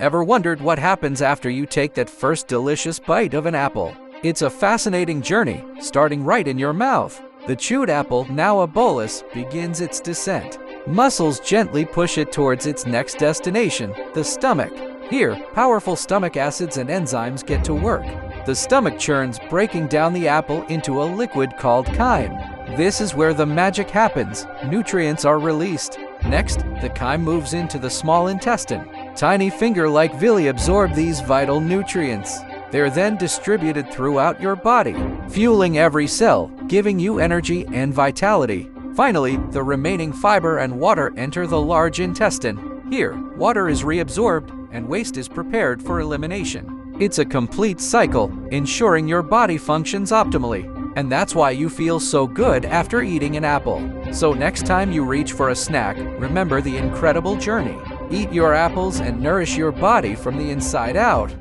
Ever wondered what happens after you take that first delicious bite of an apple? It's a fascinating journey, starting right in your mouth. The chewed apple, now a bolus, begins its descent. Muscles gently push it towards its next destination, the stomach. Here, powerful stomach acids and enzymes get to work. The stomach churns, breaking down the apple into a liquid called khane. This is where the magic happens. Nutrients are released. Next, the khane moves into the small intestine. Tiny finger-like villi absorb these vital nutrients. They're then distributed throughout your body, fueling every cell, giving you energy and vitality. Finally, the remaining fiber and water enter the large intestine. Here, water is reabsorbed and waste is prepared for elimination. It's a complete cycle, ensuring your body functions optimally. And that's why you feel so good after eating an apple. So next time you reach for a snack, remember the incredible journey. Eat your apples and nourish your body from the inside out.